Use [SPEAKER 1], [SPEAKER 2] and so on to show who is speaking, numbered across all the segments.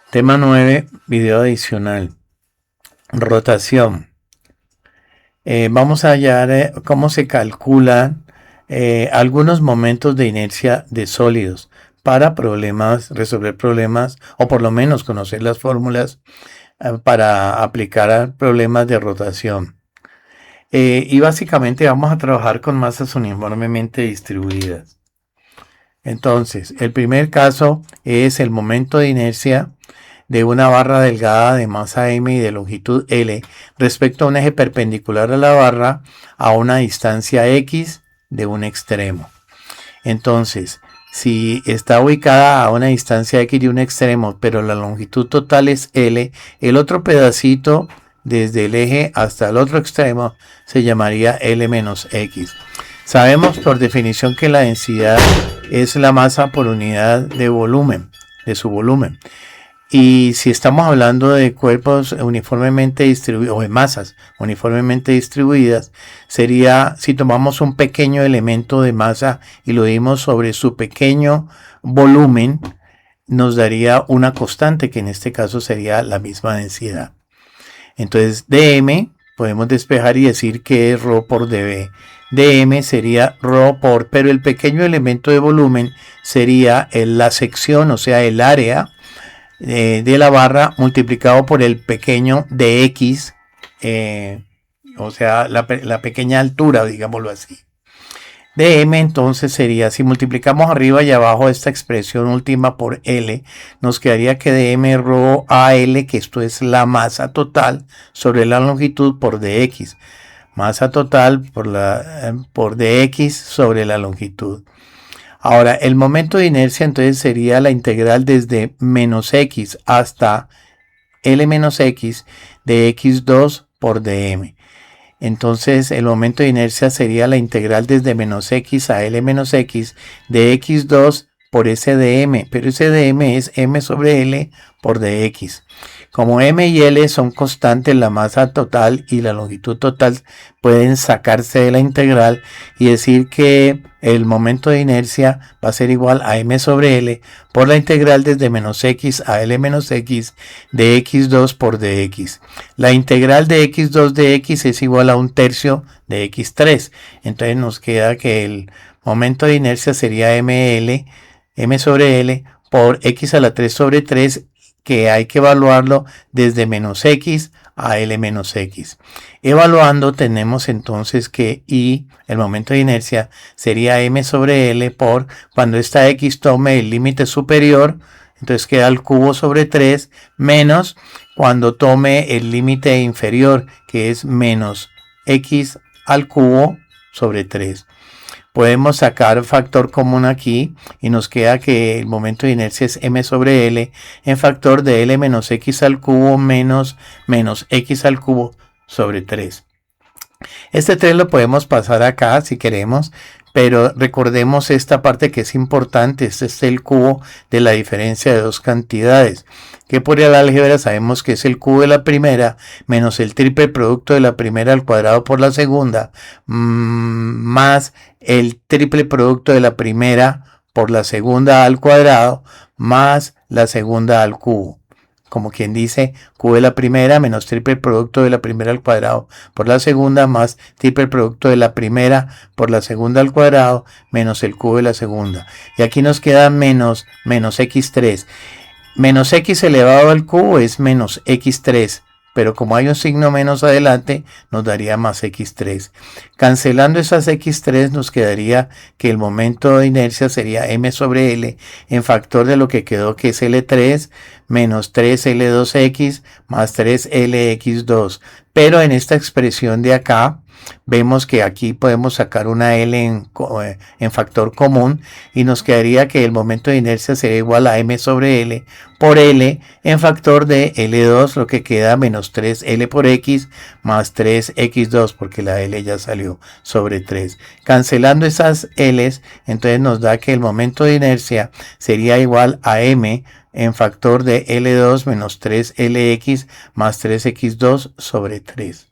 [SPEAKER 1] Tema 9, video adicional. Rotación. Vamos a hallar cómo se calculan algunos momentos de inercia de sólidos para resolver problemas, o por lo menos conocer las fórmulas para aplicar a problemas de rotación. Y básicamente vamos a trabajar con masas uniformemente distribuidas. Entonces, el primer caso es el momento de inercia de una barra delgada de masa m y de longitud L respecto a un eje perpendicular a la barra a una distancia x de un extremo. Entonces, si está ubicada a una distancia x de un extremo, pero la longitud total es L, el otro pedacito desde el eje hasta el otro extremo se llamaría L menos X. Sabemos por definición que la densidad es la masa por unidad de volumen, de su volumen. Y si estamos hablando de cuerpos uniformemente distribuidos o de masas uniformemente distribuidas, sería si tomamos un pequeño elemento de masa y lo dimos sobre su pequeño volumen, nos daría una constante que en este caso sería la misma densidad. Entonces dm podemos despejar y decir que es ρ por dB. dm sería ρ por, pero el pequeño elemento de volumen sería la sección, o sea el área de la barra multiplicado por el pequeño de x, o sea la pequeña altura, digámoslo así. dm entonces sería, si multiplicamos arriba y abajo esta expresión última por L, nos quedaría que dm ρ a L, que esto es la masa total sobre la longitud por dx. Masa total por dx sobre la longitud. Ahora, el momento de inercia entonces sería la integral desde menos x hasta L menos x de x2 por dm. Entonces, el momento de inercia sería la integral desde menos x a L menos x de x2 por ese dm, pero ese dm es m sobre L por dx. Como m y L son constantes, la masa total y la longitud total pueden sacarse de la integral y decir que el momento de inercia va a ser igual a m sobre L por la integral desde menos x a L menos x de x2 por dx. La integral de x2 de x es igual a un tercio de x3. Entonces nos queda que el momento de inercia sería m sobre L por x a la 3 sobre 3, que hay que evaluarlo desde menos x a L menos x. Evaluando tenemos entonces que I, el momento de inercia, sería m sobre L por cuando esta x tome el límite superior, entonces queda al cubo sobre 3, menos cuando tome el límite inferior, que es menos x al cubo sobre 3. Podemos sacar factor común aquí y nos queda que el momento de inercia es m sobre L en factor de L menos x al cubo menos x al cubo sobre 3. Este 3 lo podemos pasar acá si queremos, pero recordemos esta parte que es importante. Este es el cubo de la diferencia de dos cantidades, que por el álgebra sabemos que es el cubo de la primera menos el triple producto de la primera al cuadrado por la segunda, más el triple producto de la primera por la segunda al cuadrado, más la segunda al cubo. Como quien dice, cubo de la primera menos triple producto de la primera al cuadrado por la segunda, más triple producto de la primera por la segunda al cuadrado, menos el cubo de la segunda. Y aquí nos queda menos x3. Menos x elevado al cubo es menos x3, pero como hay un signo menos adelante, nos daría más x3. Cancelando esas x3 nos quedaría que el momento de inercia sería m sobre L en factor de lo que quedó, que es L3 menos 3L2x más 3LX2. Pero en esta expresión de acá, vemos que aquí podemos sacar una L en factor común y nos quedaría que el momento de inercia sería igual a m sobre L por L en factor de L2, lo que queda menos 3L por X más 3X2, porque la L ya salió sobre 3. Cancelando esas L's, entonces nos da que el momento de inercia sería igual a m en factor de L2 menos 3LX más 3X2 sobre 3.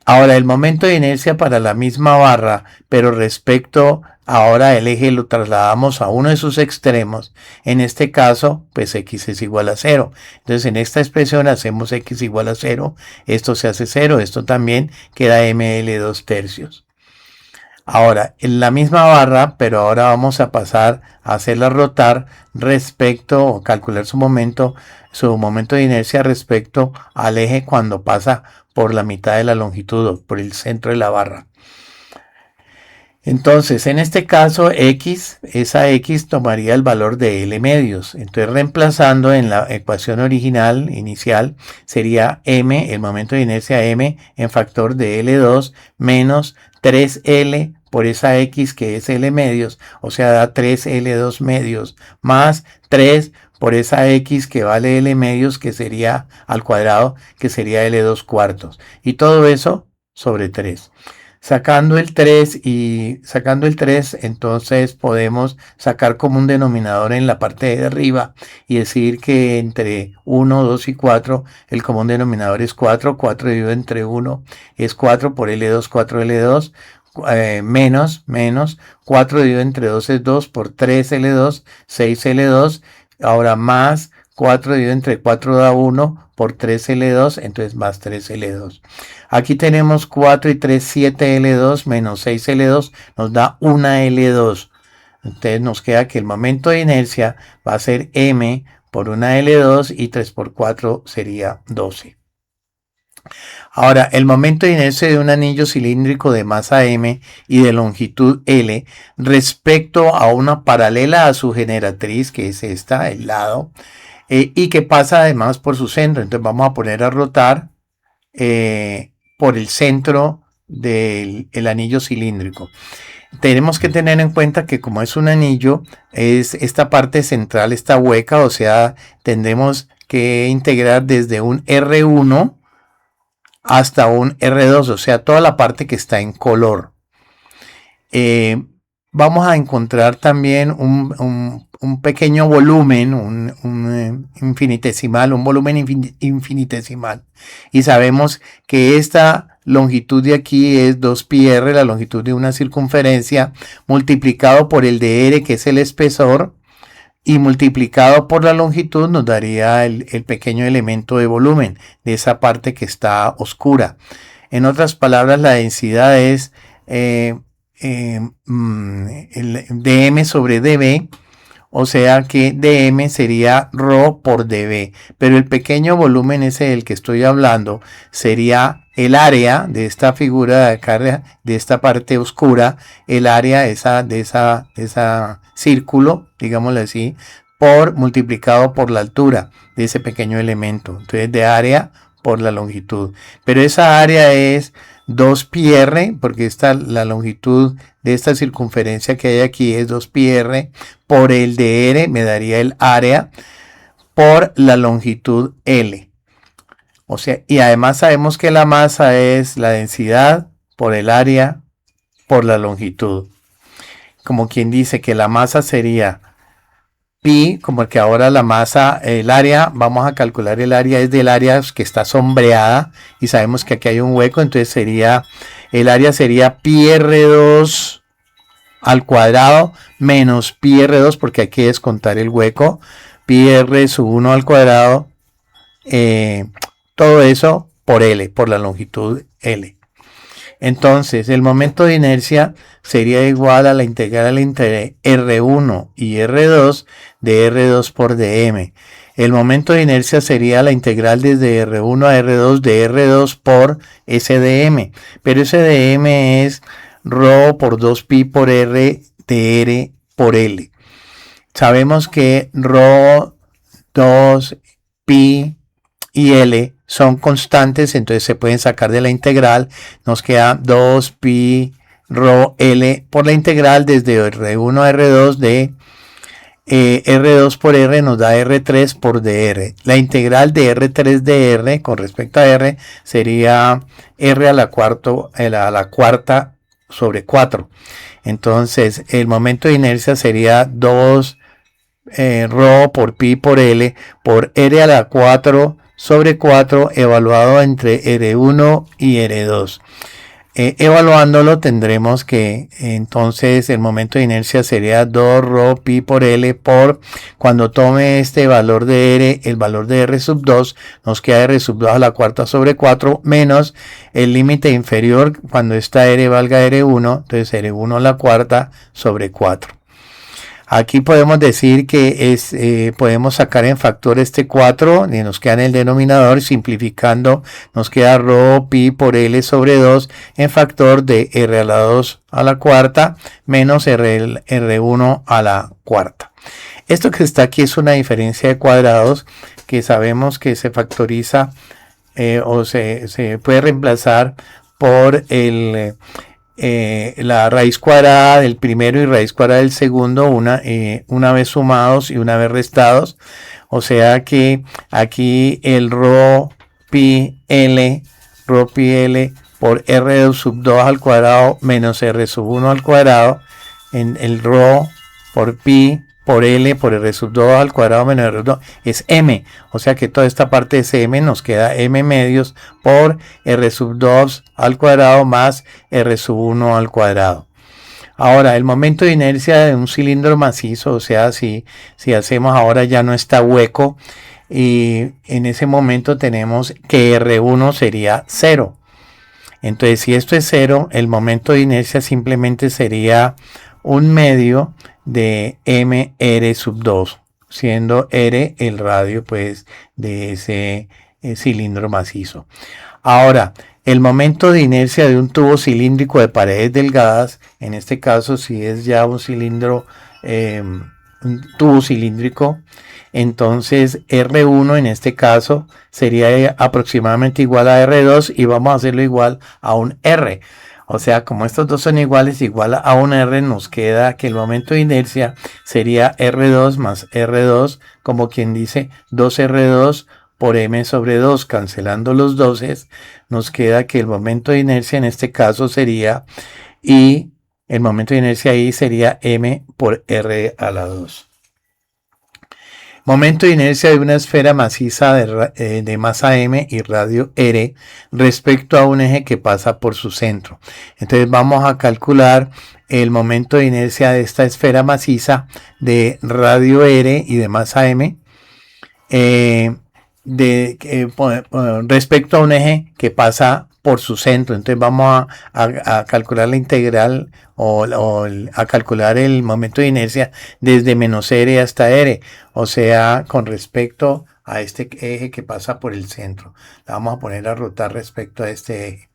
[SPEAKER 1] Ahora, el momento de inercia para la misma barra, pero respecto Ahora el eje lo trasladamos a uno de sus extremos. En este caso, pues x es igual a 0. Entonces en esta expresión hacemos x igual a 0. Esto se hace 0. Esto también queda ml 2 tercios. Ahora, en la misma barra, pero ahora vamos a pasar a hacerla rotar respecto, o calcular su momento de inercia respecto al eje cuando pasa por la mitad de la longitud o por el centro de la barra. Entonces, en este caso, esa x tomaría el valor de L medios. Entonces, reemplazando en la ecuación original, inicial, sería m, el momento de inercia m, en factor de L2 menos 3L por esa x que es L medios, o sea, da 3L2 medios, más 3 por esa x que vale L medios, que sería al cuadrado, que sería L2 cuartos. Y todo eso sobre 3. Sacando el 3, entonces podemos sacar como un denominador en la parte de arriba y decir que entre 1, 2 y 4 el común denominador es 4. 4 dividido entre 1 es 4 por L2, 4L2. Menos 4 dividido entre 2 es 2 por 3L2, 6L2. Ahora más 4 dividido entre 4 da 1 por 3L2, entonces más 3L2. Aquí tenemos 4 y 3, 7L2 menos 6L2 nos da 1L2. Entonces nos queda que el momento de inercia va a ser m por 1L2 y 3 por 4 sería 12. Ahora, el momento de inercia de un anillo cilíndrico de masa m y de longitud L respecto a una paralela a su generatriz, que es esta, el lado, y que pasa además por su centro. Entonces vamos a poner a rotar por el centro del anillo cilíndrico. Tenemos que tener en cuenta que como es un anillo, esta parte central está hueca, o sea, tendremos que integrar desde un R1 hasta un R2, o sea, toda la parte que está en color. Vamos a encontrar también un pequeño volumen, un infinitesimal, un volumen infinitesimal. Y sabemos que esta longitud de aquí es 2πr, la longitud de una circunferencia, multiplicado por el de r, que es el espesor, y multiplicado por la longitud nos daría el pequeño elemento de volumen de esa parte que está oscura. En otras palabras, la densidad es dm sobre dv, o sea que dm sería ρ por dv, pero el pequeño volumen ese del que estoy hablando sería el área de esta figura de acá, de esta parte oscura, el área de esa círculo, digámoslo así, multiplicado por la altura de ese pequeño elemento. Entonces de área por la longitud, pero esa área es 2πr, porque la longitud de esta circunferencia que hay aquí es 2πr, por el de r me daría el área por la longitud L. O sea, y además sabemos que la masa es la densidad por el área por la longitud. Como quien dice que la masa sería pi, como que ahora la masa, el área, vamos a calcular el área, es del área que está sombreada y sabemos que aquí hay un hueco, entonces el área sería pi r2 al cuadrado menos pi r2, porque hay que descontar el hueco, pi r sub 1 al cuadrado, todo eso por L, por la longitud L. Entonces, el momento de inercia sería igual a la integral entre R1 y R2 de R2 por dm. El momento de inercia sería la integral desde R1 a R2 de R2 por SdM. Pero SdM es ρ por 2pi por R de R por L. Sabemos que ρ, 2, pi y L son constantes, entonces se pueden sacar de la integral. Nos queda 2pi ρ L por la integral desde R1 a R2 de R2 por R nos da R3 por dr. La integral de R3 de R con respecto a R sería R a la cuarta sobre 4. Entonces el momento de inercia sería 2 ρ por pi por L por R a la 4 sobre 4 evaluado entre R1 y R2. Evaluándolo tendremos que entonces el momento de inercia sería 2 rho pi por L por, cuando tome este valor de R, el valor de R sub 2, nos queda R sub 2 a la cuarta sobre 4 menos el límite inferior cuando esta R valga R1, entonces R1 a la cuarta sobre 4. Aquí podemos decir que podemos sacar en factor este 4 y nos queda en el denominador, simplificando nos queda rho pi por L sobre 2 en factor de R a la 2 a la cuarta menos R1 a la cuarta. Esto que está aquí es una diferencia de cuadrados que sabemos que se factoriza o se puede reemplazar por la raíz cuadrada del primero y raíz cuadrada del segundo, una vez sumados y una vez restados. O sea que aquí el rho pi L por R sub 2 al cuadrado menos R sub 1 al cuadrado, en el rho por pi por L por R sub 2 al cuadrado menos R sub 2 es M, o sea que toda esta parte es M, nos queda M medios por R sub 2 al cuadrado más R sub 1 al cuadrado. Ahora, el momento de inercia de un cilindro macizo, o sea, si hacemos ahora ya no está hueco, y en ese momento tenemos que R1 sería 0. Entonces, si esto es 0, el momento de inercia simplemente sería un medio de mr sub 2, siendo r el radio pues de ese cilindro macizo. Ahora, el momento de inercia de un tubo cilíndrico de paredes delgadas, en este caso si es ya un cilindro, un tubo cilíndrico, entonces R1 en este caso sería aproximadamente igual a R2 y vamos a hacerlo igual a un R. O sea, como estos dos son iguales, igual a un R, nos queda que el momento de inercia sería R2 más R2, como quien dice 2R2 por M sobre 2, cancelando los 12, nos queda que el momento de inercia en este caso sería, y el momento de inercia ahí sería M por R a la 2. Momento de inercia de una esfera maciza de masa M y radio R respecto a un eje que pasa por su centro. Entonces vamos a calcular el momento de inercia de esta esfera maciza de radio R y de masa M respecto a un eje que pasa por su centro. Entonces vamos a calcular la integral o a calcular el momento de inercia desde menos R hasta R, o sea, con respecto a este eje que pasa por el centro. La vamos a poner a rotar respecto a este eje.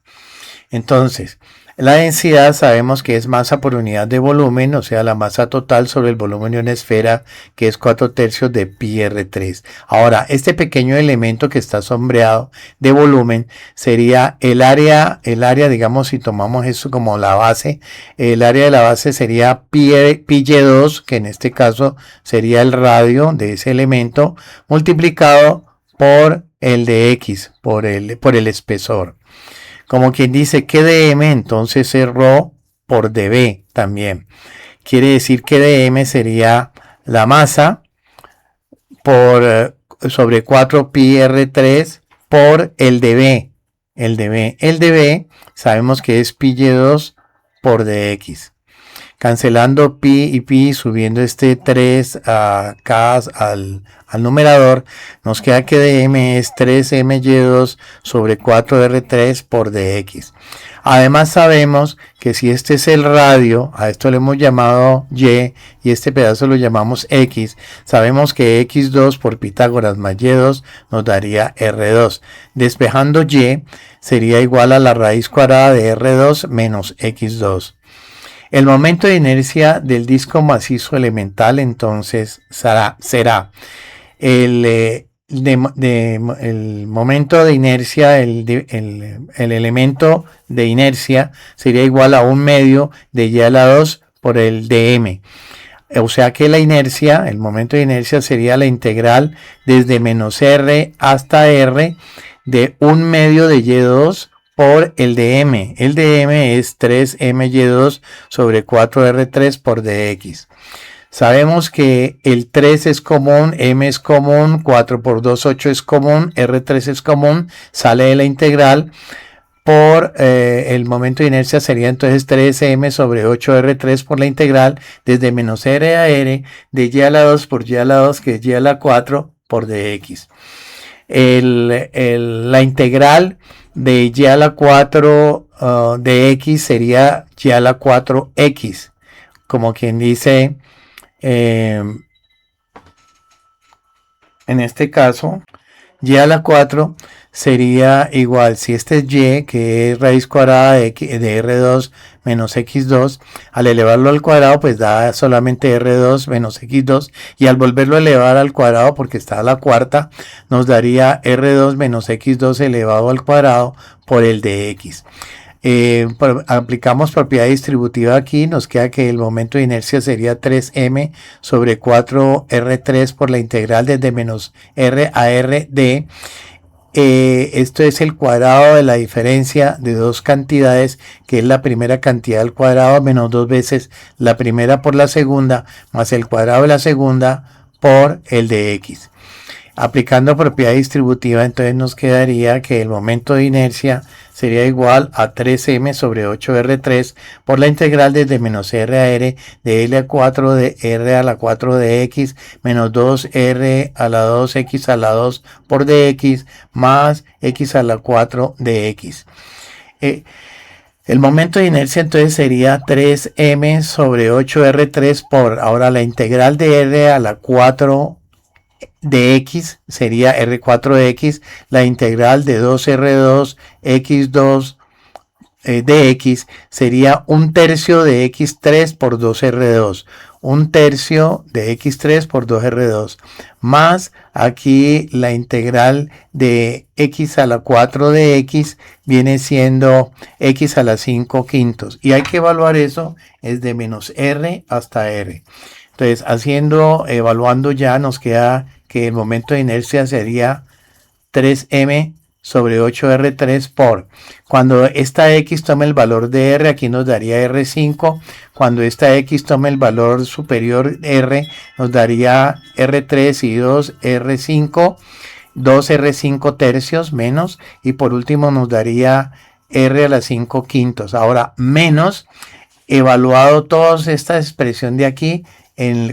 [SPEAKER 1] Entonces, la densidad sabemos que es masa por unidad de volumen, o sea, la masa total sobre el volumen de una esfera, que es 4/3 de pi r3. Ahora, este pequeño elemento que está sombreado de volumen sería el área, digamos, si tomamos eso como la base, el área de la base sería pi y2, que en este caso sería el radio de ese elemento, multiplicado por el de x, por el espesor. Como quien dice que dm, entonces es rho por dB también. Quiere decir que dm sería la masa sobre 4 pi r3 por el dB. El dB sabemos que es pi y2 por dx. Cancelando pi y pi, subiendo este 3 acá al numerador, nos queda que dm es 3my2 sobre 4r3 por dx. Además sabemos que si este es el radio, a esto le hemos llamado y este pedazo lo llamamos x, sabemos que x2 por Pitágoras más y2 nos daría r2. Despejando y sería igual a la raíz cuadrada de r2 menos x2. El momento de inercia del disco macizo elemental entonces será el momento de inercia, el elemento de inercia sería igual a un medio de y a la 2 por el dm. O sea que la inercia, el momento de inercia sería la integral desde menos r hasta r de un medio de y2 por el dm. El dm es 3my2 sobre 4r3 por dx. Sabemos que el 3 es común, m es común, 4 por 2, 8 es común, r3 es común, sale de la integral. por el momento de inercia sería entonces 3m sobre 8r3 por la integral desde menos r a r de y a la 2 por y a la 2 que es y a la 4 por dx. La integral de y a la 4 de x sería y a la 4x, como quien dice, en este caso, y a la 4 sería igual, si este es y, que es raíz cuadrada de r2 menos x2, al elevarlo al cuadrado, pues da solamente r2 menos x2, y al volverlo a elevar al cuadrado, porque está a la cuarta, nos daría r2 menos x2 elevado al cuadrado por el de x. Aplicamos propiedad distributiva aquí, nos queda que el momento de inercia sería 3m sobre 4r3 por la integral desde menos r a r de esto es el cuadrado de la diferencia de dos cantidades, que es la primera cantidad al cuadrado menos dos veces la primera por la segunda, más el cuadrado de la segunda por el de x. Aplicando propiedad distributiva, entonces nos quedaría que el momento de inercia sería igual a 3m sobre 8r3 por la integral desde menos r a r de l a 4 de r a la 4 de x menos 2r a la 2x a la 2 por dx más x a la 4 de x. El momento de inercia entonces sería 3m sobre 8r3 por, ahora la integral de r a la 4 de x sería r4 de x, la integral de 2r2 x2 de x sería un tercio de x3 por 2r2, un tercio de x3 por 2r2, más aquí la integral de x a la 4 de x viene siendo x a la 5 quintos, y hay que evaluar eso, es de menos r hasta r. Entonces, evaluando ya, nos queda que el momento de inercia sería 3m sobre 8r3 por, cuando esta x toma el valor de r, aquí nos daría r5, cuando esta x toma el valor superior r, nos daría r3 y 2r5, 2r5 tercios menos, y por último nos daría r a la 5 quintos. Ahora, menos, evaluado toda esta expresión de aquí,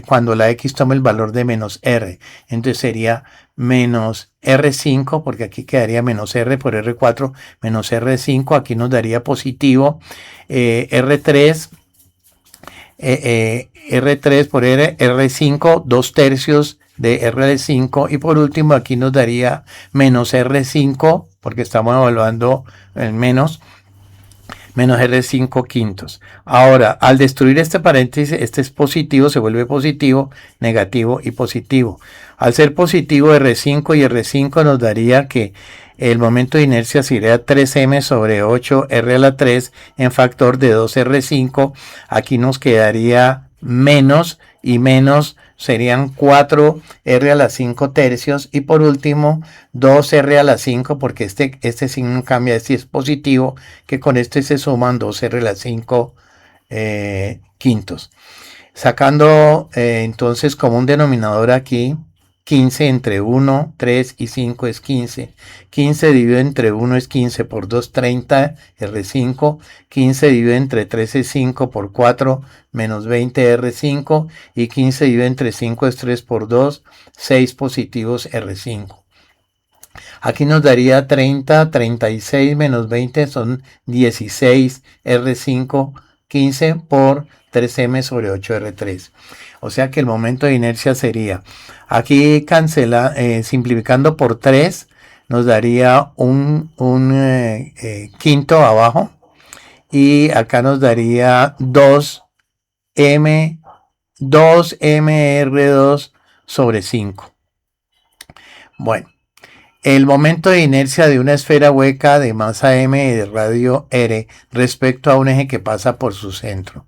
[SPEAKER 1] cuando la x toma el valor de menos r, entonces sería menos r5, porque aquí quedaría menos r por r4 menos r5, aquí nos daría positivo r3 por r5, 2 tercios de r5, y por último aquí nos daría menos r5, porque estamos evaluando el menos R5 quintos. Ahora, al destruir este paréntesis, este es positivo, se vuelve positivo, negativo y positivo. Al ser positivo, R5 y R5 nos daría que el momento de inercia sería 3m sobre 8r a la 3 en factor de 2r5. Aquí nos quedaría menos, y menos serían 4r a la 5 tercios, y por último 2r a la 5, porque este signo cambia, este es positivo, que con este se suman 2r a la 5 quintos. Sacando entonces como un denominador aquí, 15 entre 1, 3 y 5 es 15. 15 dividido entre 1 es 15 por 2, 30, R5. 15 dividido entre 3 es 5 por 4, menos 20, R5. Y 15 dividido entre 5 es 3 por 2, 6 positivos, R5. Aquí nos daría 30, 36 menos 20 son 16, R5, 15 por 3m sobre 8r3. O sea que el momento de inercia sería, aquí simplificando por 3, nos daría un quinto abajo, y acá nos daría 2mr2 sobre 5. Bueno, el momento de inercia de una esfera hueca de masa m y de radio r respecto a un eje que pasa por su centro.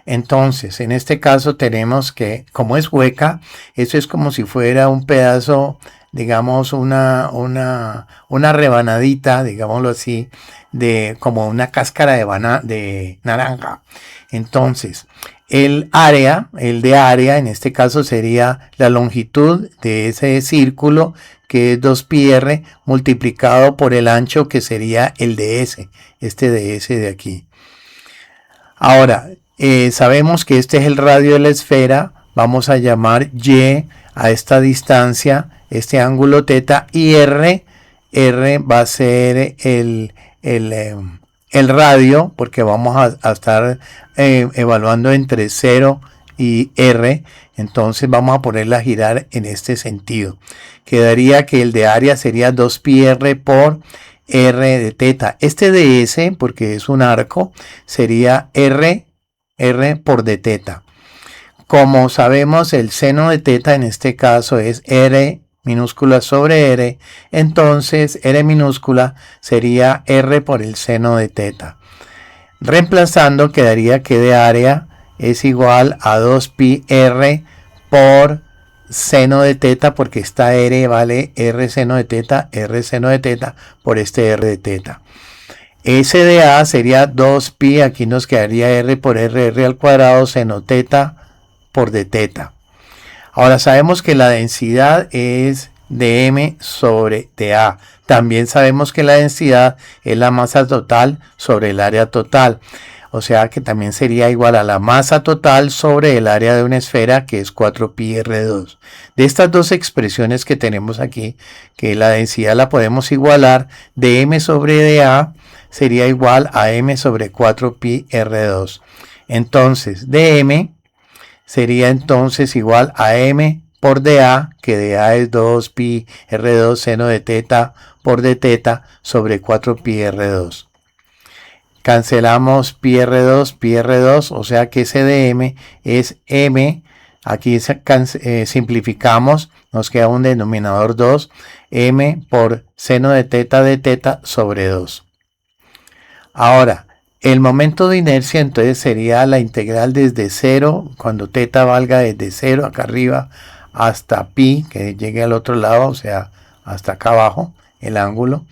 [SPEAKER 1] Entonces, en este caso tenemos que, como es hueca, eso es como si fuera un pedazo, digamos, una rebanadita, digámoslo así, como una cáscara de naranja. Entonces, el de área, en este caso sería la longitud de ese círculo, que es 2πr, multiplicado por el ancho, que sería el ds, este ds de aquí. Ahora, sabemos que este es el radio de la esfera, vamos a llamar y a esta distancia, este ángulo θ, y r va a ser el radio, porque vamos a estar evaluando entre 0 y r, entonces vamos a ponerla a girar en este sentido. Quedaría que el de área sería 2πr por r de θ. Este de s, porque es un arco, sería r por d θ. Como sabemos, el seno de θ en este caso es r minúscula sobre r, entonces r minúscula sería r por el seno de θ. Reemplazando, quedaría que de área es igual a 2πr por seno de θ, porque esta r vale r seno de θ por este r de θ. S de A sería 2π, aquí nos quedaría r por r al cuadrado seno θ por d θ. Ahora sabemos que la densidad es dm sobre dA. También sabemos que la densidad es la masa total sobre el área total. O sea que también sería igual a la masa total sobre el área de una esfera, que es 4πr2. De estas dos expresiones que tenemos aquí, que la densidad la podemos igualar, dm sobre dA sería igual a m sobre 4πr2. Entonces, dm sería entonces igual a m por dA, que dA es 2πr2 seno de θ por d θ sobre 4πr2. Cancelamos πr2, o sea que ese dm es m, aquí simplificamos, nos queda un denominador 2, m por seno de θ sobre 2. Ahora, el momento de inercia entonces sería la integral desde 0, cuando θ valga desde 0 acá arriba hasta pi, que llegue al otro lado, o sea, hasta acá abajo, el ángulo,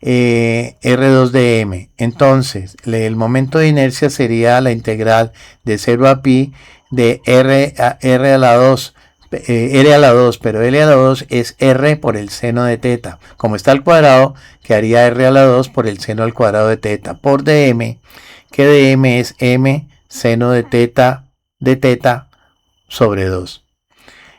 [SPEAKER 1] r2 de m. Entonces, el momento de inercia sería la integral de 0 a pi de r a la 2, r a la 2, pero r a la 2 es r por el seno de θ. Como está al cuadrado, quedaría r a la 2 por el seno al cuadrado de θ por dm, que dm es m seno de θ sobre 2.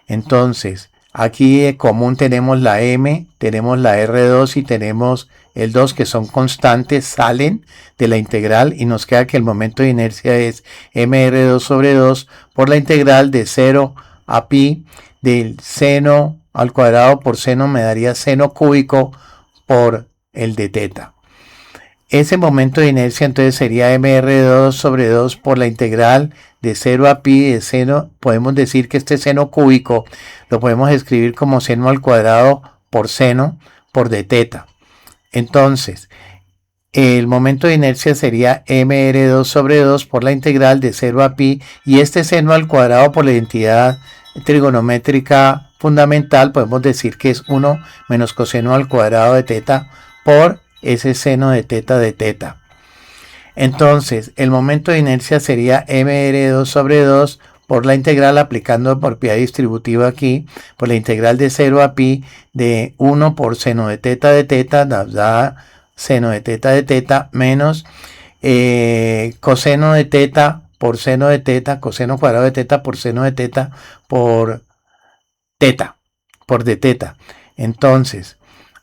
[SPEAKER 1] Entonces, aquí de común tenemos la m, tenemos la r2 y tenemos el 2, que son constantes, salen de la integral y nos queda que el momento de inercia es mr2 sobre 2 por la integral de 0 a pi del seno al cuadrado por seno, me daría seno cúbico por el de θ. Ese momento de inercia entonces sería mr2 sobre 2 por la integral de 0 a pi de seno. Podemos decir que este seno cúbico lo podemos escribir como seno al cuadrado por seno por d θ. Entonces, el momento de inercia sería mr2 sobre 2 por la integral de 0 a pi, y este seno al cuadrado por la identidad trigonométrica fundamental podemos decir que es 1 menos coseno al cuadrado de θ por ese seno de θ. Entonces, el momento de inercia sería mr2 sobre 2 por la integral, aplicando propiedad distributiva aquí, por la integral de 0 a pi de 1 por seno de θ nos da seno de θ menos coseno de θ por seno de θ, coseno cuadrado de θ por seno de θ por d θ. Entonces,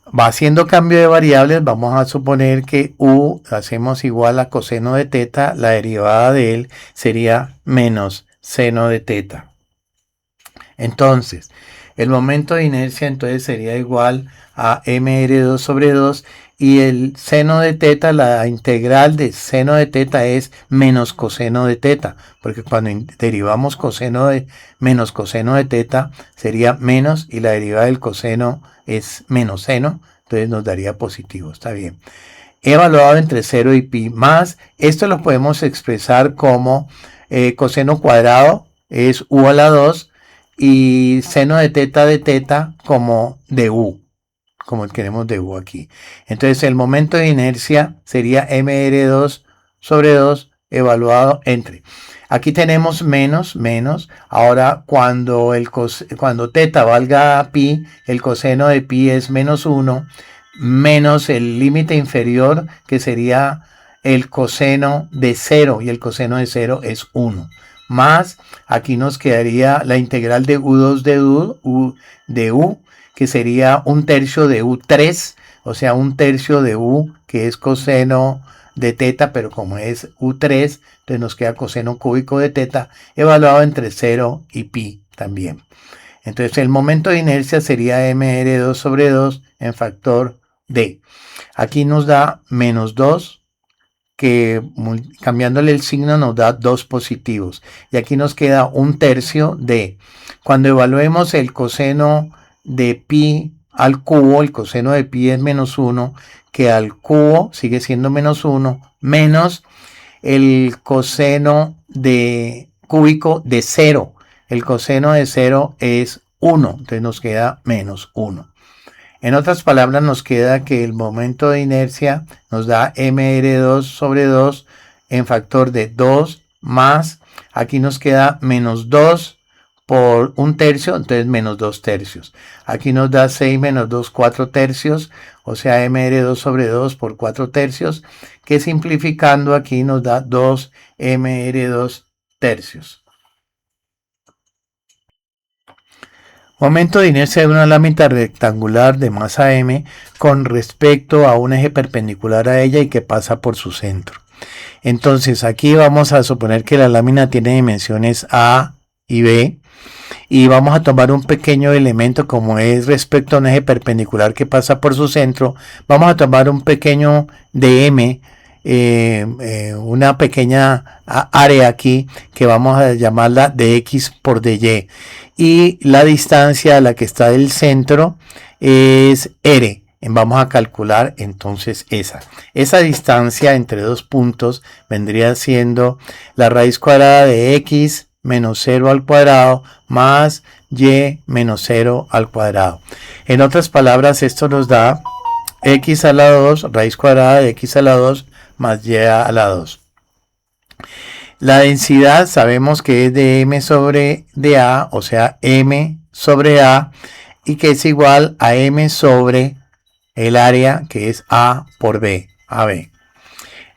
[SPEAKER 1] va haciendo cambio de variables, vamos a suponer que u hacemos igual a coseno de θ, la derivada de él sería menos seno de θ. Entonces, el momento de inercia entonces sería igual a mr2 sobre 2, y el seno de θ, la integral de seno de θ es menos coseno de θ, porque cuando derivamos coseno de menos coseno de θ sería menos, y la derivada del coseno es menos seno, entonces nos daría positivo. Está bien. Evaluado entre 0 y pi más, esto lo podemos expresar como coseno cuadrado es u a la 2, y seno de θ como du, como queremos du aquí. Entonces el momento de inercia sería mr2 sobre 2 evaluado entre. Aquí tenemos menos. Ahora cuando teta valga a pi, el coseno de pi es -1, menos el límite inferior que sería el coseno de 0, y el coseno de 0 es 1. Más, aquí nos quedaría la integral de u2 de u, que sería 1/3 de u3, o sea, 1/3 de u, que es coseno de teta, pero como es u3, entonces nos queda coseno cúbico de teta, evaluado entre 0 y pi también. Entonces el momento de inercia sería mr2 sobre 2 en factor d. Aquí nos da -2, que cambiándole el signo nos da 2 positivos. Y aquí nos queda 1/3 de. Cuando evaluemos el coseno de pi al cubo, el coseno de pi es -1, que al cubo sigue siendo -1, menos el coseno de cúbico de 0. El coseno de 0 es 1, entonces nos queda -1. En otras palabras, nos queda que el momento de inercia nos da mr2 sobre 2 en factor de 2 más, aquí nos queda -2 por 1/3, entonces -2/3. Aquí nos da 6 menos 2, 4/3, o sea, mr2 sobre 2 por 4/3, que simplificando aquí nos da 2 mr2/3. Momento de inercia de una lámina rectangular de masa m con respecto a un eje perpendicular a ella y que pasa por su centro. Entonces aquí vamos a suponer que la lámina tiene dimensiones A y B, y vamos a tomar un pequeño elemento como es respecto a un eje perpendicular que pasa por su centro. Vamos a tomar un pequeño dm, una pequeña área aquí que vamos a llamarla dx por dy, y la distancia a la que está del centro es r. Vamos a calcular entonces esa distancia entre dos puntos vendría siendo la raíz cuadrada de x menos 0 al cuadrado más y menos 0 al cuadrado. En otras palabras, esto nos da x a la 2, raíz cuadrada de x a la 2 más y a la 2. La densidad sabemos que es de m sobre dA, o sea, m sobre a, y que es igual a m sobre el área, que es a por b, AB.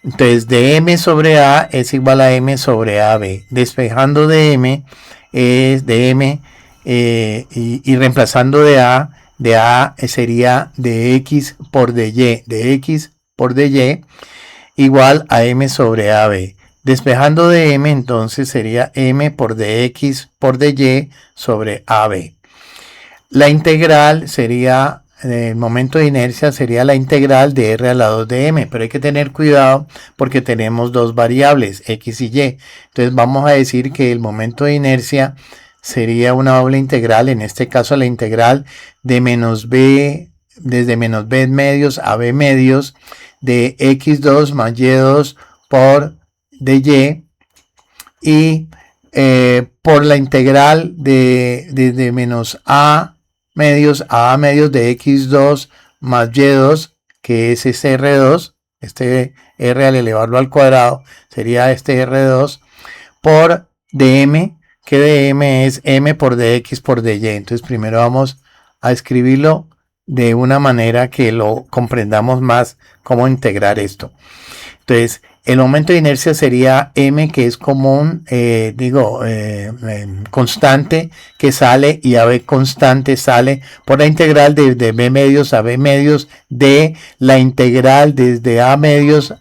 [SPEAKER 1] Entonces, de m sobre a es igual a m sobre AB. Despejando de m, es de m, y reemplazando de a sería de x por dy, de x por dy, igual a m sobre AB. Despejando de m, entonces sería m por dx por dy sobre AB. La integral sería, el momento de inercia sería la integral de r a la 2 de m, pero hay que tener cuidado porque tenemos dos variables, x y y. Entonces vamos a decir que el momento de inercia sería una doble integral, en este caso la integral de menos b, desde menos b medios a b medios, de x2 más y2 por dy, y por la integral desde menos a medios a medios de x2 más y2, que es este r2, este r al elevarlo al cuadrado sería este r2, por dm, que dm es m por dx por dy. Entonces primero vamos a escribirlo de una manera que lo comprendamos más cómo integrar esto. Entonces el momento de inercia sería m, que es común, constante que sale, y AB constante sale por la integral de b medios a b medios de la integral desde a medios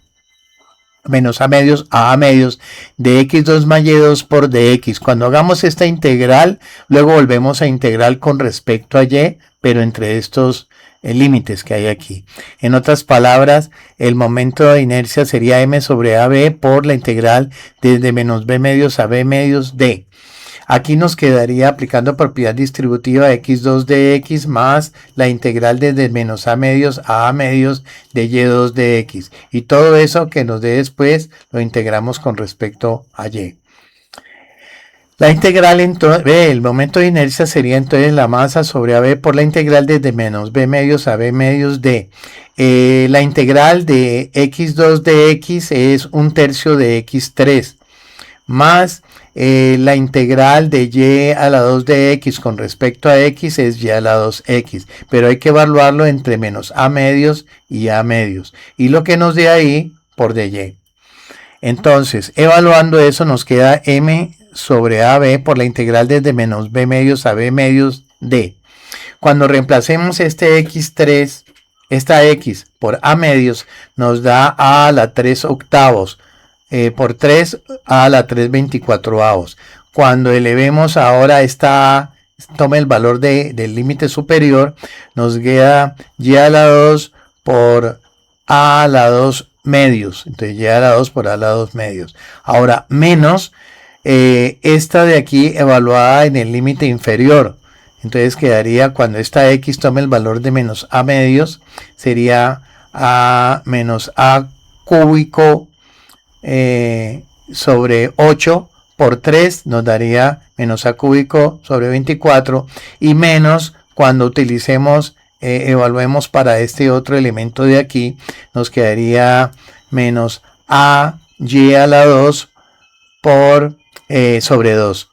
[SPEAKER 1] menos a medios a a medios de x2 más y2 por dx. Cuando hagamos esta integral, luego volvemos a integrar con respecto a y, pero entre estos límites que hay aquí. En otras palabras, el momento de inercia sería m sobre ab por la integral desde menos b medios a b medios de. Aquí nos quedaría aplicando propiedad distributiva x2 de x más la integral desde menos a medios de y2 de x. Y todo eso que nos dé después lo integramos con respecto a y. La integral, entonces, el momento de inercia sería entonces la masa sobre AB por la integral desde menos b medios a b medios de. La integral de x2 de x es 1/3 de x3 más la integral de y a la 2 de x con respecto a x es y a la 2x, pero hay que evaluarlo entre menos a medios y a medios, y lo que nos dé ahí por dy. Entonces, evaluando eso nos queda m sobre ab por la integral desde menos b medios a b medios d. Cuando reemplacemos este x3, esta x por a medios, nos da a la 3 octavos, por 3 a la 3 24avos. Cuando elevemos ahora esta a, tome el valor del límite superior, nos queda y a la 2 por a la 2 medios. Entonces y a la 2 por a la 2 medios. Ahora menos esta de aquí evaluada en el límite inferior. Entonces quedaría, cuando esta x tome el valor de menos a medios, sería a menos a cúbico sobre 8 por 3 nos daría menos a cúbico sobre 24, y menos cuando utilicemos, evaluemos para este otro elemento de aquí, nos quedaría menos a y a la 2 por sobre 2.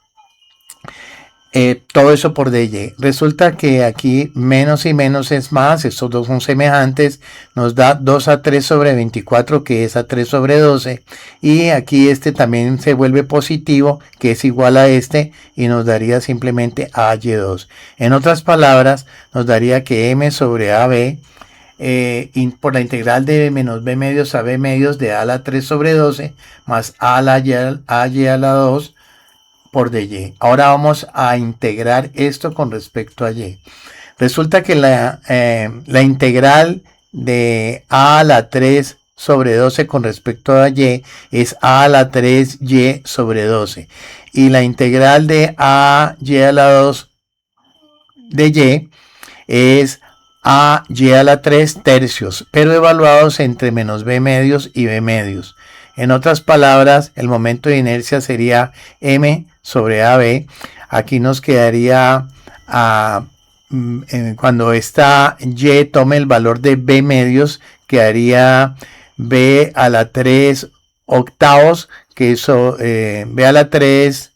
[SPEAKER 1] Todo eso por dy. Resulta que aquí menos y menos es más, estos dos son semejantes, nos da 2 a 3 sobre 24, que es a 3 sobre 12, y aquí este también se vuelve positivo, que es igual a este, y nos daría simplemente a y2. En otras palabras, nos daría que m sobre ab por la integral de menos b medios a b medios de a a la 3 sobre 12 más a y a la 2 por dy. Ahora vamos a integrar esto con respecto a y. Resulta que la integral de a a la 3 sobre 12 con respecto a y es a a la 3y sobre 12. Y la integral de a y a la 2 de y es a y a la 3 tercios, pero evaluados entre menos b medios y b medios. En otras palabras, el momento de inercia sería m sobre AB. Aquí nos quedaría cuando esta y tome el valor de b medios, quedaría b a la 3 octavos, que eso, b a la 3,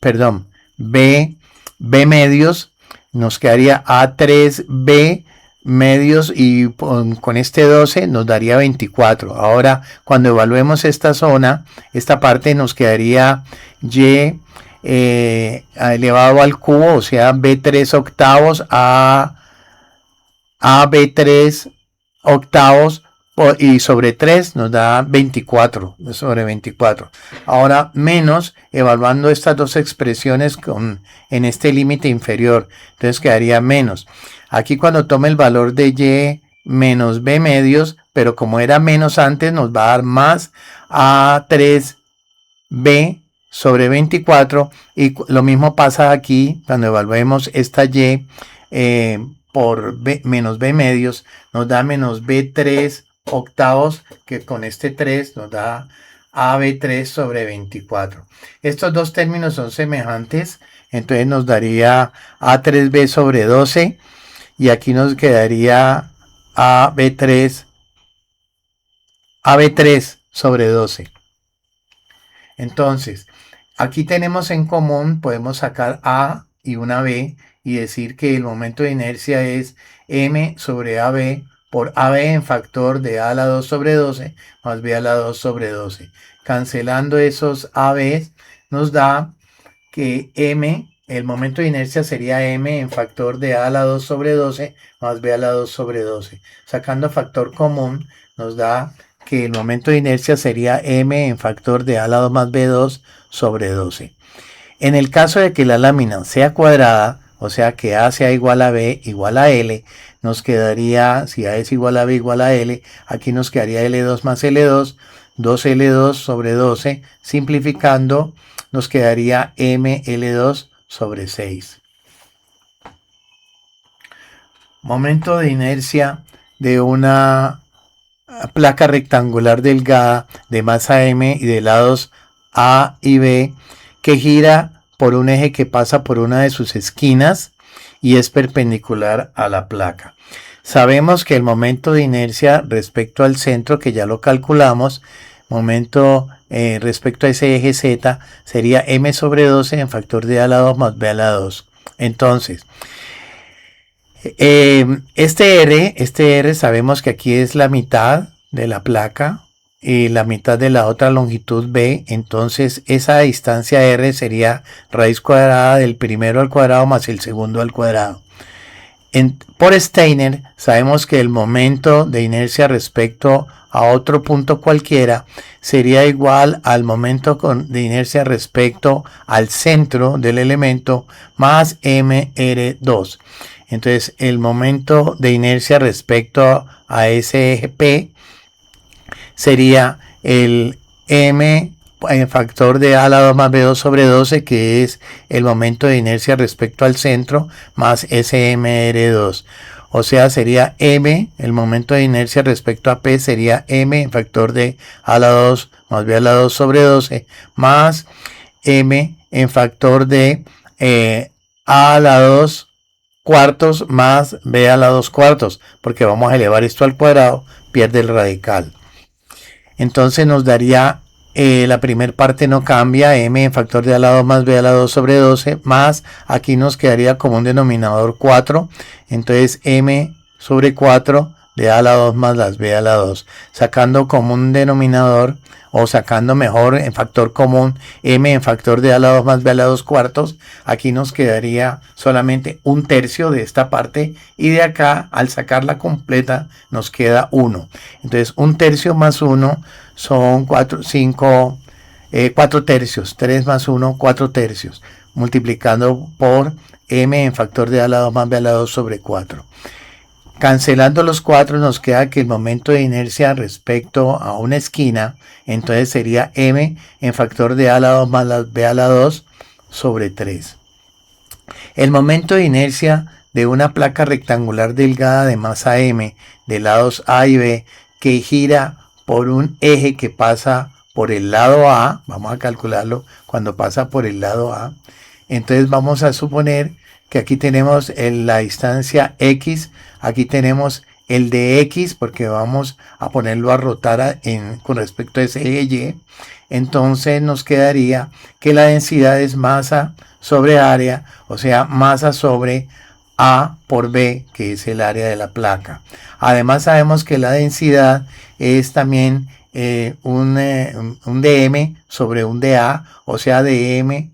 [SPEAKER 1] perdón, b medios, nos quedaría a3b medios, y con este 12 nos daría 24. Ahora, cuando evaluemos esta zona, esta parte, nos quedaría y elevado al cubo, o sea, b3 octavos a b3 octavos y sobre 3 nos da 24 sobre 24. Ahora menos, evaluando estas dos expresiones en este límite inferior, entonces quedaría menos. Aquí cuando tome el valor de y menos b medios, pero como era menos antes, nos va a dar más a 3b sobre 24, y lo mismo pasa aquí cuando evaluemos esta y por menos b medios, nos da menos b3 octavos, que con este 3 nos da ab3 sobre 24. Estos dos términos son semejantes, entonces nos daría a3b sobre 12, y aquí nos quedaría ab3 sobre 12. Entonces, aquí tenemos en común, podemos sacar a y una b y decir que el momento de inercia es m sobre ab por ab en factor de a a la 2 sobre 12 más b a la 2 sobre 12. Cancelando esos ab's, nos da que m, el momento de inercia sería m en factor de a a la 2 sobre 12 más b a la 2 sobre 12. Sacando factor común, nos da que el momento de inercia sería m en factor de a a la 2 más b2 sobre 12. En el caso de que la lámina sea cuadrada, o sea que a sea igual a b igual a l, nos quedaría, si a es igual a b igual a l, aquí nos quedaría L2 más L2, 2L2 sobre 12, simplificando, nos quedaría ML2 sobre 6. Momento de inercia de una placa rectangular delgada de masa M y de lados A y B, que gira por un eje que pasa por una de sus esquinas y es perpendicular a la placa. Sabemos que el momento de inercia respecto al centro, que ya lo calculamos, momento respecto a ese eje Z sería m sobre 12 en factor de a a la 2 más b a la 2. Entonces, este R sabemos que aquí es la mitad de la placa y la mitad de la otra longitud B, entonces esa distancia R sería raíz cuadrada del primero al cuadrado más el segundo al cuadrado. Por Steiner sabemos que el momento de inercia respecto a otro punto cualquiera sería igual al momento de inercia respecto al centro del elemento más mr2. Entonces el momento de inercia respecto a ese eje P sería el m en factor de a a la 2 más b2 sobre 12, que es el momento de inercia respecto al centro, más smr2. O sea, sería m, el momento de inercia respecto a P sería m en factor de a a la 2 más b a la 2 sobre 12, más m en factor de a a la 2 cuartos más b a la 2 cuartos, porque vamos a elevar esto al cuadrado, pierde el radical. Entonces nos daría, la primera parte no cambia, m en factor de a a la 2 más b a la 2 sobre 12, más aquí nos quedaría como un denominador 4, entonces m sobre 4 de a a la 2 más las b a la 2, sacando como un denominador, o sacando mejor en factor común m en factor de a a la 2 más b a la 2 cuartos, aquí nos quedaría solamente un tercio de esta parte, y de acá al sacarla completa nos queda 1. Entonces un tercio más 1 son 4 tercios, 3 más 1, 4 tercios, multiplicando por m en factor de a a la 2 más b a la 2 sobre 4. Cancelando los 4 nos queda que el momento de inercia respecto a una esquina, entonces sería m en factor de a a la 2 más la b a la 2 sobre 3. El momento de inercia de una placa rectangular delgada de masa m de lados A y B que gira por un eje que pasa por el lado A, vamos a calcularlo cuando pasa por el lado A, entonces vamos a suponer que aquí tenemos la distancia X, aquí tenemos el de X porque vamos a ponerlo a rotar con respecto a ese eje Y, entonces nos quedaría que la densidad es masa sobre área, o sea, masa sobre A por B, que es el área de la placa. Además sabemos que la densidad es también un dm sobre un dA, o sea, dm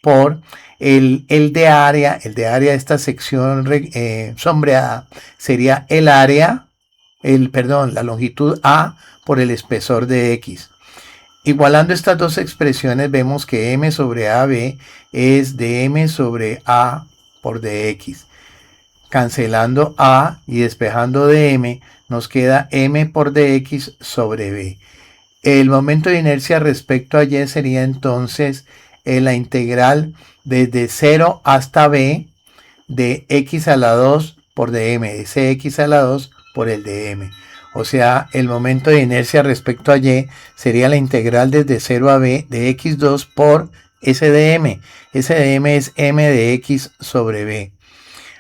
[SPEAKER 1] por el de área de esta sección sombreada sería el área, la longitud A por el espesor de X. Igualando estas dos expresiones vemos que m sobre AB es dm sobre A por dx. Cancelando A y despejando dm nos queda m por dx sobre B. El momento de inercia respecto a Y sería entonces la integral desde 0 hasta B de x a la 2 por dm, de cx a la 2 por el dm. O sea, el momento de inercia respecto a Y sería la integral desde 0 a B de x2 por SDM. SDM es m de x sobre B.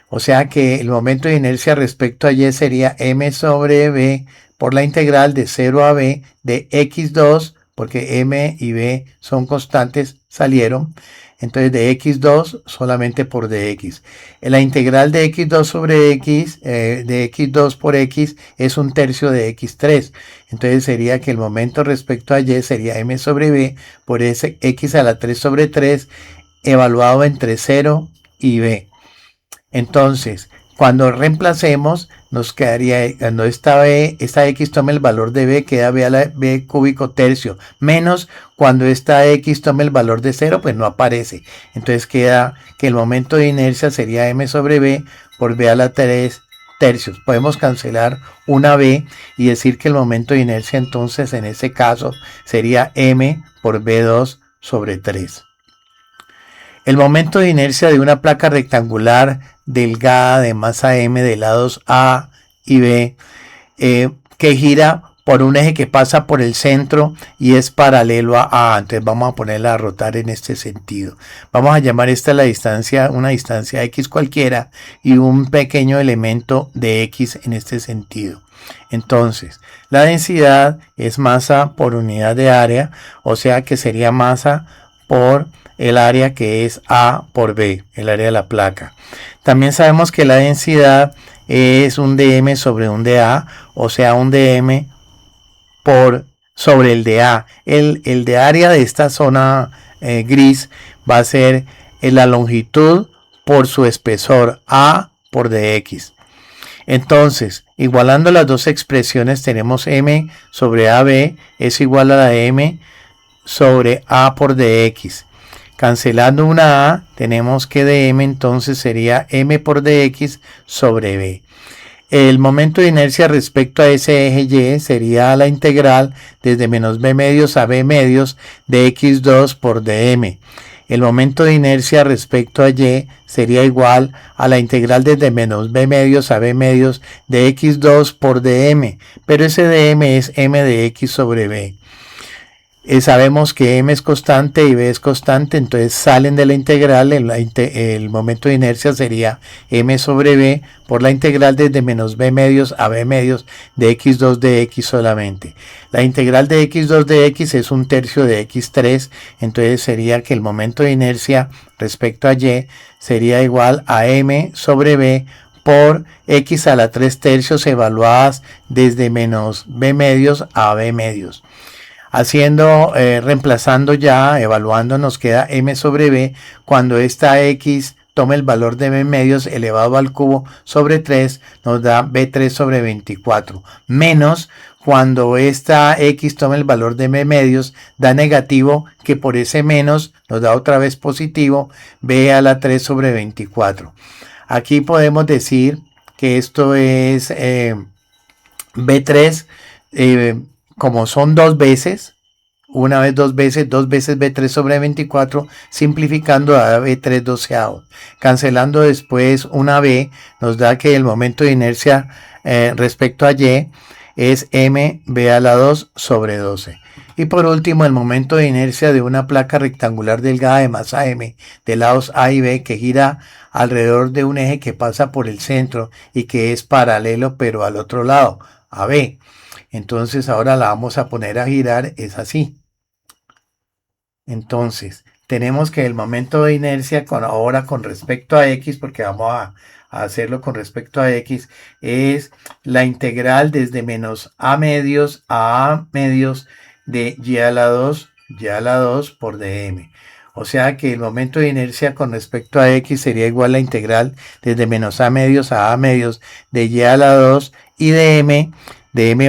[SPEAKER 1] O sea que el momento de inercia respecto a Y sería m sobre B por la integral de 0 a B de x2, porque m y b son constantes, salieron. Entonces de x2 solamente por dx. La integral de x2 sobre x, de x2 por x, es un tercio de x3. Entonces sería que el momento respecto a Y sería m sobre b por ese x a la 3 sobre 3, evaluado entre 0 y b. Entonces, cuando reemplacemos, nos quedaría, cuando esta x tome el valor de b, queda b a la b cúbico tercio, menos cuando esta x tome el valor de 0, pues no aparece. Entonces queda que el momento de inercia sería m sobre b por b a la 3 tercios. Podemos cancelar una b y decir que el momento de inercia entonces en este caso sería m por b2 sobre 3. El momento de inercia de una placa rectangular delgada de masa m de lados A y B que gira por un eje que pasa por el centro y es paralelo a A. Entonces vamos a ponerla a rotar en este sentido. Vamos a llamar esta la distancia, una distancia X cualquiera y un pequeño elemento de X en este sentido. Entonces, la densidad es masa por unidad de área, o sea que sería masa por el área que es A por B, el área de la placa. También sabemos que la densidad es un dm sobre un dA, o sea un dm por sobre el dA. El de área de esta zona gris va a ser la longitud por su espesor A por dx. Entonces, igualando las dos expresiones, tenemos m sobre AB es igual a la m sobre A por dx. Cancelando una A, tenemos que dm entonces sería m por dx sobre b. El momento de inercia respecto a ese eje y sería la integral desde menos b medios a b medios de x2 por dm. El momento de inercia respecto a y sería igual a la integral desde menos b medios a b medios de x2 por dm, pero ese dm es m de x sobre b. Sabemos que m es constante y b es constante, entonces salen de la integral, el momento de inercia sería m sobre b por la integral desde menos b medios a b medios de x2 de x solamente. La integral de x2 de x es un tercio de x3, entonces sería que el momento de inercia respecto a y sería igual a m sobre b por x a la 3 tercios evaluadas desde menos b medios a b medios. Reemplazando ya, evaluando, nos queda m sobre b cuando esta x toma el valor de b medios elevado al cubo sobre 3, nos da b3 sobre 24, menos cuando esta x toma el valor de b medios, da negativo, que por ese menos nos da otra vez positivo, b a la 3 sobre 24. Aquí podemos decir que esto es b3, como son dos veces, una vez dos veces b3 sobre 24, simplificando a b3 doceavo. Cancelando después una b, nos da que el momento de inercia respecto a y es m b a la 2 sobre 12. Y por último, el momento de inercia de una placa rectangular delgada de masa m de lados A y B que gira alrededor de un eje que pasa por el centro y que es paralelo pero al otro lado, a B. Entonces ahora la vamos a poner a girar, es así. Entonces, tenemos que el momento de inercia ahora con respecto a x, porque vamos a hacerlo con respecto a x, es la integral desde menos a medios a a medios de y a la 2 por dm. O sea que el momento de inercia con respecto a x sería igual a la integral desde menos a medios de y a la 2 y dm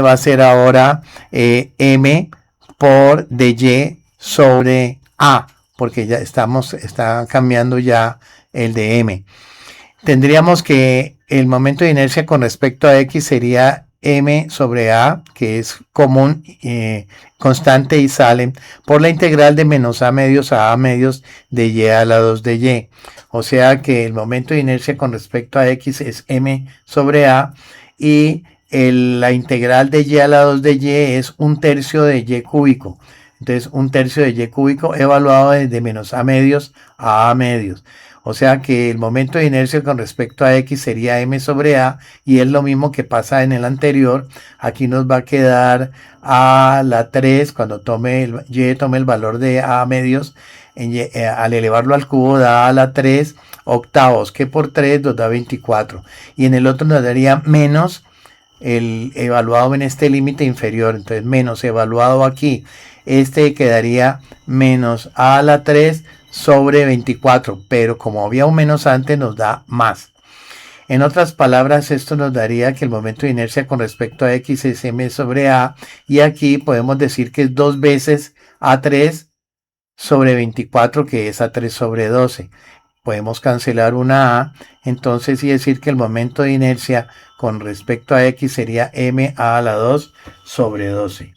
[SPEAKER 1] va a ser ahora m por dy sobre a, porque ya está cambiando ya el de m. Tendríamos que el momento de inercia con respecto a x sería m sobre a, que es común, constante y salen, por la integral de menos a medios de y a la 2 de y. O sea que el momento de inercia con respecto a x es m sobre a y la integral de y a la 2 de y es un tercio de y cúbico. Entonces, un tercio de y cúbico evaluado desde menos a medios a medios. O sea que el momento de inercia con respecto a x sería m sobre a, y es lo mismo que pasa en el anterior. Aquí nos va a quedar a la 3 cuando tome el valor de a medios. Al elevarlo al cubo da a la 3 octavos, que por 3 nos da 24. Y en el otro nos daría menos el evaluado en este límite inferior. Entonces, menos evaluado aquí. Este quedaría menos a la 3 sobre 24, pero como había un menos antes nos da más. En otras palabras, esto nos daría que el momento de inercia con respecto a x es m sobre a, y aquí podemos decir que es 2 veces a3 sobre 24, que es a3 sobre 12. Podemos cancelar una a, entonces y decir que el momento de inercia con respecto a x sería m a la 2 sobre 12.